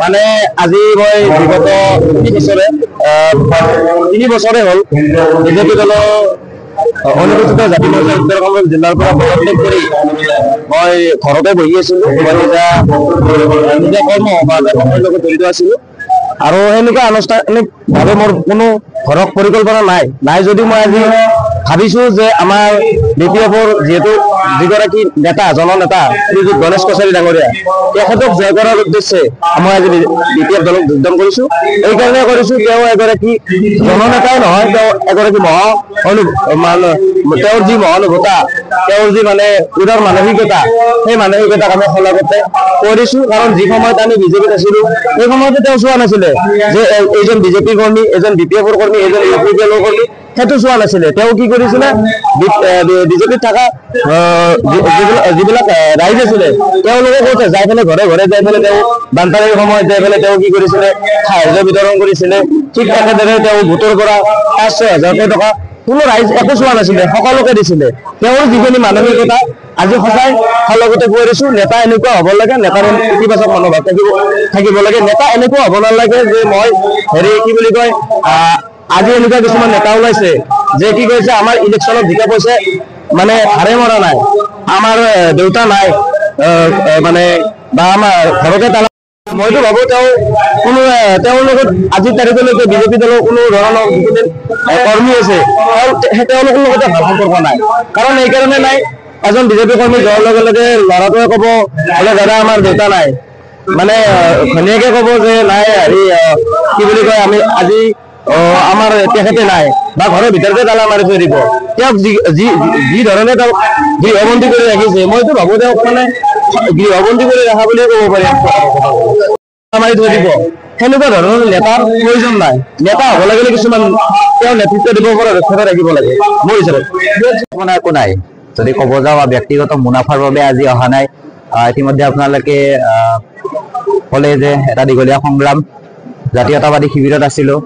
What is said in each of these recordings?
মানে আজি মই বিগত 3 বছৰে হ'ল বিজেপি দলৰ অনুসূচিত জাতি মৰ্চা উত্তৰ কামৰূপ জিলাৰ পৰা পদত্যাগ কৰি মই ঘৰতে বহি আছিলোঁ। মই নিজা কৰ্ম বা কৰ্মৰ লগত জড়িত আছিলোঁ আৰু সেনেকুৱা আনুষ্ঠানিকভাৱে মোৰ কোনো ঘৰক পৰিকল্পনা নাই যদিও মই আজি ভাবিছোঁ যে আমাৰ BPF-ৰ যিহেতু যিগৰাকী নেতা জননেতা শ্ৰীযুত গণেশ কছাৰী ডাঙৰীয়া তেখেতক জয় কৰাৰ উদ্দেশ্যে মই আজি BPF দলক যোগদান কৰিছোঁ। এইকাৰণে কৰিছোঁ তেওঁ এগৰাকী জননেতাই নহয়, তেওঁ এগৰাকী তেওঁৰ যি মহানুভতা, তেওঁৰ যি মানে উদাৰ মানসিকতা, সেই মানসিকতাক আমি সলাগতে কৰিছোঁ। কাৰণ যি সময়ত আমি বিজেপিত আছিলোঁ সেই সময়তে তেওঁ চোৱা নাছিলে যে এইজন বিজেপি কৰ্মী, এজন BPF-ৰ কৰ্মী, এজন UPPL-ৰ কৰ্মী, সেইটো চোৱা নাছিলে। তেওঁ কি কৰিছিলে, বিজেপিত থকা যিবিলাক ৰাইজ আছিলে তেওঁলোকে কৈছে যাই পেলাই ঘৰে ঘৰে যাই পেলাই তেওঁ বানপানীৰ সময়ত যাই পেলাই তেওঁ কি কৰিছিলে, সাহায্য বিতৰণ কৰিছিলে। ঠিক একেদৰে তেওঁ ভোটৰ পৰা 5-6 হাজাৰকৈ টকা কোনো ৰাইজ একো চোৱা নাছিলে, সকলোকে দিছিলে। তেওঁৰ যিখিনি মানসিকতা আজি সঁচাই সলগতে কৰিছোঁ। নেতা এনেকুৱা হ'ব লাগে, নেতাৰ ইতিবাচক মনোভাৱ থাকিব লাগে। নেতা এনেকুৱা হ'ব নালাগে যে মই কি বুলি কয়, আজি এনেকুৱা কিছুমান নেতা ওলাইছে যে কি কৈছে আমাৰ ইলেকশ্যনত জিকা পইচা মানে হাৰে মৰা নাই, আমাৰ দেউতা নাই মানে বা আমাৰ ঘৰতে তালা। মইতো ভাবোঁ তেওঁৰ লগত আজিৰ তাৰিখলৈকে বিজেপি দলৰ কোনো ধৰণৰ যিখিনি কৰ্মী আছে তেওঁলোকৰ লগতে ভাল সম্পৰ্ক নাই। কাৰণ এইকাৰণে নাই, এজন বিজেপি কৰ্মী যোৱাৰ লগে লগে ল'ৰাটোৱে ক'ব বোলে দাদা আমাৰ দেউতা নাই, মানে ঘনীয়েকে ক'ব যে নাই হেৰি কি বুলি কয় আমি আজি আমাৰ তেখেতে নাই বা ঘৰৰ ভিতৰতে তালা মাৰি থৈ দিব। তেওঁক যি ধৰণে তেওঁক গৃহবন্দী কৰি ৰাখিছে, মইতো ভাবোঁ তেওঁক মানে গৃহবন্দী কৰি ৰখা বুলিয়ে ক'ব পাৰি। মাৰি থৈ দিব, সেনেকুৱা ধৰণৰ নেতাৰ প্ৰয়োজন নাই। নেতা হ'ব লাগিলে কিছুমান তেওঁ নেতৃত্ব দিব পৰা দক্ষতা থাকিব লাগে মোৰ হিচাপত। একো নাই, যদি ক'ব যাওঁ ব্যক্তিগত মুনাফাৰ বাবে আজি অহা নাই। ইতিমধ্যে আপোনালোকে ক'লে যে এটা দীঘলীয়া সংগ্ৰাম, জাতীয়তাবাদী শিবিৰত আছিলোঁ।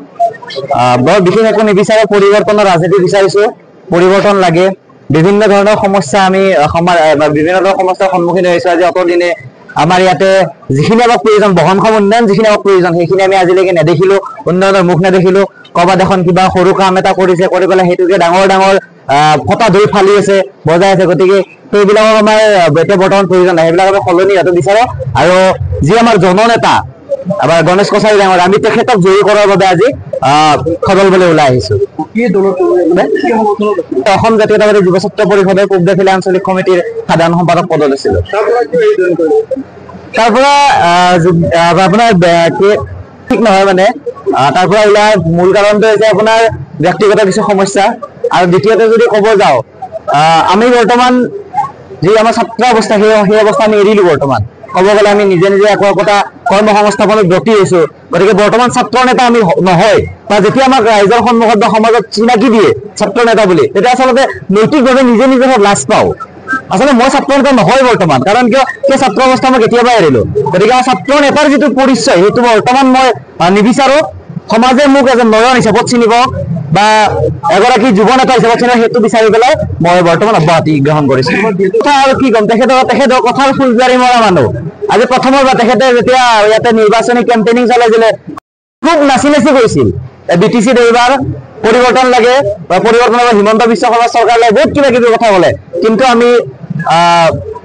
বৰ বিশেষ একো নিবিচাৰে, পৰিৱৰ্তনৰ ৰাজনীতি বিচাৰিছোঁ। পৰিৱৰ্তন লাগে, বিভিন্ন ধৰণৰ সমস্যা আমি বিভিন্ন ধৰণৰ সমস্যাৰ সন্মুখীন হৈছোঁ। আজি অতদিনে আমাৰ ইয়াতে যিখিনি আমাক প্ৰয়োজন, বহনক্ষম উন্নয়ন যিখিনি আমাক প্ৰয়োজন, সেইখিনি আমি আজিলৈকে নেদেখিলোঁ। উন্নয়নৰ মুখ নেদেখিলোঁ। ক'ৰবাত এখন কিবা সৰু কাম এটা কৰিছে, কৰি পেলাই সেইটোকে ডাঙৰ ডাঙৰ ফটা ধুই ফালি আছে, বজাই আছে। গতিকে সেইবিলাকক আমাৰ এতিয়া বৰ্তমান প্ৰয়োজন নাই, সেইবিলাক আমি সলনি হোৱাটো বিচাৰোঁ। আৰু যি আমাৰ জননেতা আমাৰ গণেশ কছাৰী ডাঙৰ, আমি তেখেতক জয়ী কৰাৰ বাবে আজি সদলবলৈ ওলাই আহিছোঁ। অসম জাতীয়তাবাদী যুৱ ছাত্ৰ পৰিষদৰ পূব দাখিলা আঞ্চলিক সমিতিৰ সাধাৰণ সম্পাদক পদত লৈছিলোঁ। তাৰ পৰা আপোনাৰ ঠিক নহয় মানে তাৰ পৰা ওলোৱাৰ মূল কাৰণটো হৈছে আপোনাৰ ব্যক্তিগত কিছু সমস্যা। আৰু দ্বিতীয়তে যদি ক'ব যাওঁ, আমি বৰ্তমান যি আমাৰ ছাত্ৰ অৱস্থা সেই অৱস্থা আমি এৰিলোঁ। বৰ্তমান ক'ব গ'লে আমি নিজে একো একোটা কৰ্ম সংস্থাপনত ব্ৰতী হৈছোঁ। গতিকে বৰ্তমান ছাত্ৰ নেতা আমি নহয়, বা যেতিয়া আমাক ৰাইজৰ সন্মুখত বা সমাজত চিনাকি দিয়ে ছাত্ৰ নেতা বুলি, তেতিয়া আচলতে নৈতিকভাৱে নিজে লাজ পাওঁ। আচলতে মই ছাত্ৰ নেতা নহয় বৰ্তমান, কাৰণ কিয় সেই ছাত্ৰ অৱস্থা মই কেতিয়াবাই এৰিলোঁ। গতিকে ছাত্ৰ নেতাৰ যিটো পৰিচয় সেইটো বৰ্তমান মই নিবিচাৰোঁ। সমাজে মোক এজন নয়ন হিচাপত চিনিব বা এগৰাকী যুৱ নেতা হিচাপত চিনিব, সেইটো বিচাৰি পেলাই মই বৰ্তমান অব্যাহতি গ্ৰহণ কৰিছোঁ। কথা আৰু কি ক'ম, তেখেতৰ কথাৰ ফুলজাৰি মৰা মানুহ। আজি প্ৰথমবাৰ তেখেতে যেতিয়া ইয়াতে নিৰ্বাচনী কেম্পেইনিং চলাইছিলে খুব নাচি কৈছিল BTC-ত এইবাৰ পৰিৱৰ্তন লাগে বা পৰিৱৰ্তনৰ হিমন্ত বিশ্ব শৰ্মা চৰকাৰ লাগে, বহুত কিবা কিবি কথা ক'লে। কিন্তু আমি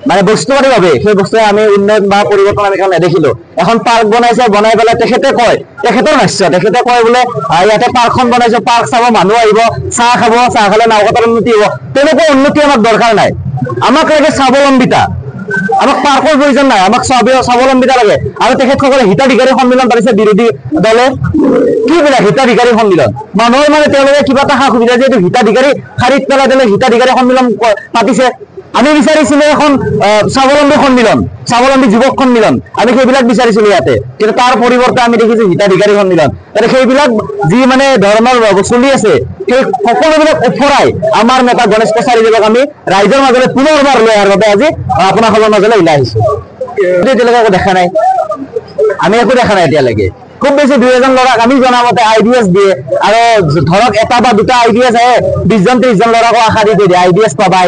মানে বস্তুবাদীভাৱে সেই বস্তুৱে আমি উন্নয়ন বা পৰিৱৰ্তন আমি নেদেখিলোঁ। এখন পাৰ্ক বনাইছে, বনাই পেলাই তেখেতে কয়, তেখেতৰ নাশ্চয়, তেখেতে কয় বোলে ইয়াতে পাৰ্কখন বনাইছোঁ, পাৰ্ক চাব মানুহ আহিব, চাহ খাব, চাহ খালে নাওকটাৰ উন্নতি হ'ব। তেনেকুৱা উন্নতি আমাক দৰকাৰ নাই, আমাক লাগে স্বাৱলম্বিতা। আমাক পাৰ্কৰ প্ৰয়োজন নাই, আমাক স্বাৱলম্বিতা লাগে। আৰু তেখেতসকলে হিতাধিকাৰী সন্মিলন পাতিছে বিৰোধী দলে, কি বোলে হিতাধিকাৰী সন্মিলন, মানুহৰ মানে তেওঁলোকে কিবা এটা সা সুবিধা যিহেতু হিতাধিকাৰী শাৰীত পেলাই তেওঁলোকে হিতাধিকাৰী সন্মিলন পাতিছে। আমি বিচাৰিছিলোঁ এখন স্বাৱলম্বী সন্মিলন, স্বাৱলম্বী যুৱক সন্মিলন, আমি সেইবিলাক বিচাৰিছিলোঁ ইয়াতে। কিন্তু তাৰ পৰিৱৰ্তে আমি দেখিছোঁ হিতাধিকাৰী সন্মিলন। সেইবিলাক যি মানে ধৰণৰ চলি আছে, সেই সকলোবিলাক ওফৰাই আমাৰ নেতা গণেশ কছাৰীদেৱক আমি ৰাইজৰ মাজলৈ পুনৰবাৰ লৈ অহাৰ বাবে আজি আপোনালোকৰ মাজলৈ ওলাই আহিছোঁ। এতিয়ালৈকে একো দেখা নাই, আমি একো দেখা নাই এতিয়ালৈকে। খুব বেছি 2-এজন ল'ৰাক আমি জনামতে IDS দিয়ে, আৰু ধৰক এটা বা দুটা IDS আহে, 20-30জন ল'ৰাকো আশা দি দিয়ে IDS পাবা।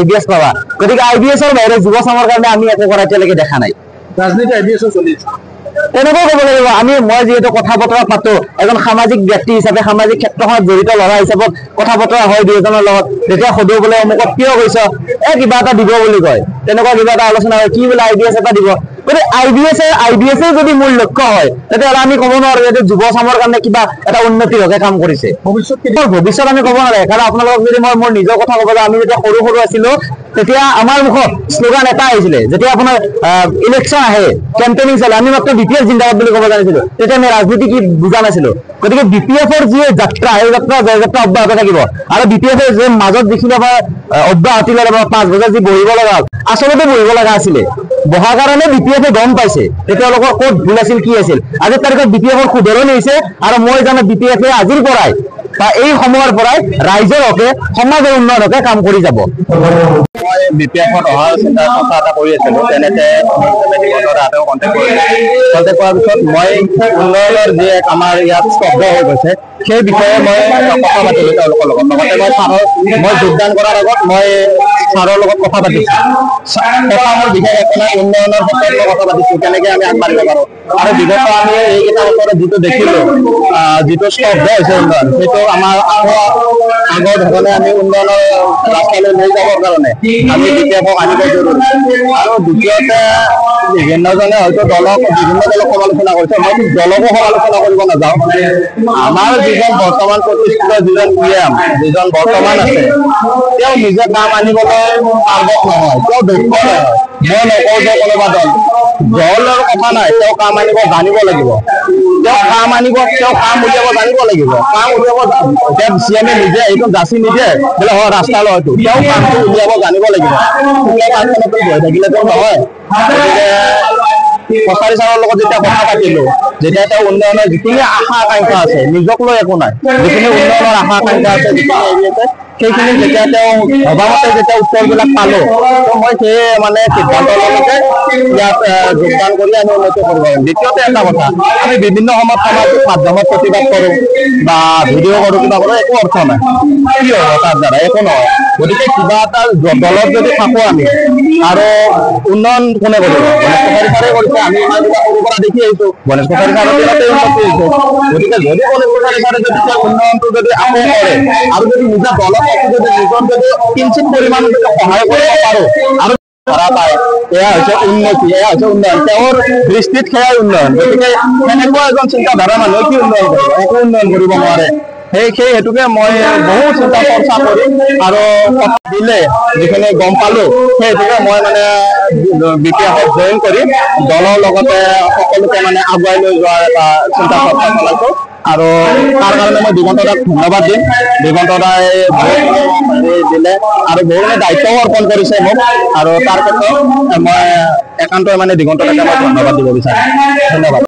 গতিকে IDS-ৰ বাহিৰে যুৱ চামৰ কাৰণে আমি একো কৰা এতিয়ালৈকে দেখা নাই। ৰাজনীতি IBS চলি আছে তেনেকৈ ক'ব লাগিব আমি মই যিহেতু কথা বতৰা পাতো এজন সামাজিক ব্যক্তি হিচাপে সামাজিক ক্ষেত্ৰখনত জড়িত ল'ৰা হিচাপত কথা বতৰা হয় দুই এজনৰ লগত যেতিয়া সোধো বোলে অমুকত কিয় গৈছ কিবা এটা দিব বুলি কয় তেনেকুৱা কিবা এটা আলোচনা হয় কি বোলে IBS এটা দিব গতিকে IBS যদি মূল লক্ষ্য হয় তেতিয়াহ'লে আমি ক'ব নোৱাৰো যে যুৱ চামৰ কাৰণে কিবা এটা উন্নতিৰ হকে কাম কৰিছে ভৱিষ্যত আমি ক'ব নোৱাৰে কাৰণ আপোনালোকক যদি মই মোৰ নিজৰ কথা ক'ব যাওঁ আমি যেতিয়া সৰু আছিলো তেতিয়া আমাৰ মুখত শ্লোগান এটা আহিছিলে যেতিয়া আপোনাৰ ইলেকশ্যন আহে কেম্পেইনিং চলে আমি মাত্ৰ BPF জিন্দাবাদ বুলি ক'ব জানিছিলো তেতিয়া আমি ৰাজনীতি কি বুজা নাছিলো গতিকে BPFৰ যি যাত্ৰা এই যাত্ৰা জয়যাত্ৰা অব্যাহত থাকিব আৰু BPFৰ যে মাজত যিখিনি আমাৰ অব্যাহতি ল'লে 5 বছৰ যি বহিব লগা আচলতে বহিব লগা আছিলে বহাৰ কাৰণে BPFে গম পাইছে তেওঁলোকৰ ক'ত ভুল আছিল কি আছিল আজিৰ তাৰিখত BPFৰ শুধৰণি হৈছে আৰু মই জানো BPFে আজিৰ পৰাই বা এই সময়ৰ পৰাই ৰাইজৰ হকে সমাজৰ উন্নয়নৰ হকে কাম কৰি যাব মই BPFত অহাৰ চিন্তা কথা এটা কৰি আছিলো তেনেতে কণ্টেক্ট কৰাৰ পিছত মই উন্নয়নৰ যি আমাৰ ইয়াত স্তব্ধ হৈ গৈছে সেই বিষয়ে মই কথা পাতিলো তেওঁলোকৰ লগত লগতে মই যোগদান কৰাৰ আগত মই ছাৰৰ লগত কথা পাতিছো কথা মোৰ বিশেষ একো নাই উন্নয়নৰ ক্ষেত্ৰত মই কথা পাতিছো কেনেকে আমি আগবাঢ়িব পাৰো আৰু বিগত আমি এইকেইটা বছৰত যিটো দেখিলো যিটো স্তব্ধ হৈছে উন্নয়ন সেইটো আমাৰ আগৰ ধৰণে আমি উন্নয়নৰ ৰাস্তালৈ লৈ যাবৰ কাৰণে আমি BPFক আনিব জৰুৰী আৰু দ্বিতীয়তে বিভিন্নজনে হয়তো বিভিন্ন দলক সমালোচনা কৰিছে মই দলকো সমালোচনা কৰিব নাযাওঁ আমাৰ যিজন বৰ্তমান প্ৰতিষ্ঠিত যিজন PM যিজন বৰ্তমান আছে তেওঁ নিজে কাম আনিবলৈ পাৰ্গত নহয় তেওঁ দক্ষ নহয় মই নকওঁ যে কোনোবা দলৰ কথা নাই তেওঁ কাম আনিব জানিব লাগিব তেওঁ কাম উলিয়াব জানিব লাগিব কাম উলিয়াব এতিয়া CMে নিজে এইটো যাচি নিদিয়ে বোলে ৰাস্তা লয়তো তেওঁ কামটো উলিয়াব জানিব লাগিব কামখনতো বহি থাকিলেতো নহয় গতিকে কছাৰী ছাৰৰ লগত যেতিয়া কথা পাতিলো যেতিয়া তেওঁ উন্নয়নৰ যিখিনি আশা আকাংক্ষা আছে নিজক লৈ একো নাই যিখিনি উন্নয়নৰ আশা আকাংক্ষা আছে যিখিনি এৰি আছে সেইখিনি যেতিয়া তেওঁ ভবামতে যেতিয়া উত্তৰবিলাক পালো মই সেই মানে সিদ্ধান্ত ললো যে ইয়াত যোগদান কৰি আমি উন্নতি কৰিব পাৰিম দ্বিতীয়তে এটা কথা আমি বিভিন্ন সময়ত সামাজিক মাধ্যমত প্ৰতিবাদ কৰো বা ভিডিঅ' কৰো কিবা কৰো একো অৰ্থ নাই কি হ'ব তাৰ দ্বাৰা একো নহয় গতিকে কিবা এটা দলত যদি থাকো আমি আৰু উন্নয়ন কোনে কৰিব গণেশ কছাৰী ছাৰে কৰিছে আমি ইমান কিবা সৰুৰ পৰা দেখি আহিছো গণেশ কছাৰী ছাৰৰ দিনতে উন্নতি হৈছে গতিকে যদি গণেশ কছাৰী ছাৰে যদি উন্নয়নটো যদি আকৌ কৰে আৰু যদি নিজৰ দলত যদি নিজৰ যদি কিঞ্চিত পৰিমাণে যদি সহায় কৰিব পাৰো আৰু ধৰা পায় এয়া হৈছে উন্নতি এয়া হৈছে উন্নয়ন তেওঁৰ দৃষ্টিত সেয়াই উন্নয়ন গতিকে সেনেকুৱা এজন চিন্তাধাৰা মানুহে কি উন্নয়ন কৰিব একো উন্নয়ন কৰিব নোৱাৰে সেই হেতুকে মই বহু চিন্তা চৰ্চা কৰি আৰু কথা দিলে যিখিনি গম পালো সেই হেতুকে মই মানে BPFত জইন কৰি দলৰ লগতে সকলোকে মানে আগুৱাই লৈ যোৱাৰ এটা চিন্তা চৰ্চা চলাইছো আৰু তাৰ কাৰণে মই দিগন্ত দাক ধন্যবাদ দিম দিগন্ত দাই দিলে আৰু বহুখিনি দায়িত্বও অৰ্পণ কৰিছে মোক আৰু তাৰ ক্ষেত্ৰত মই একান্তই মানে দিগন্ত দাকে মই ধন্যবাদ দিব বিচাৰিম ধন্যবাদ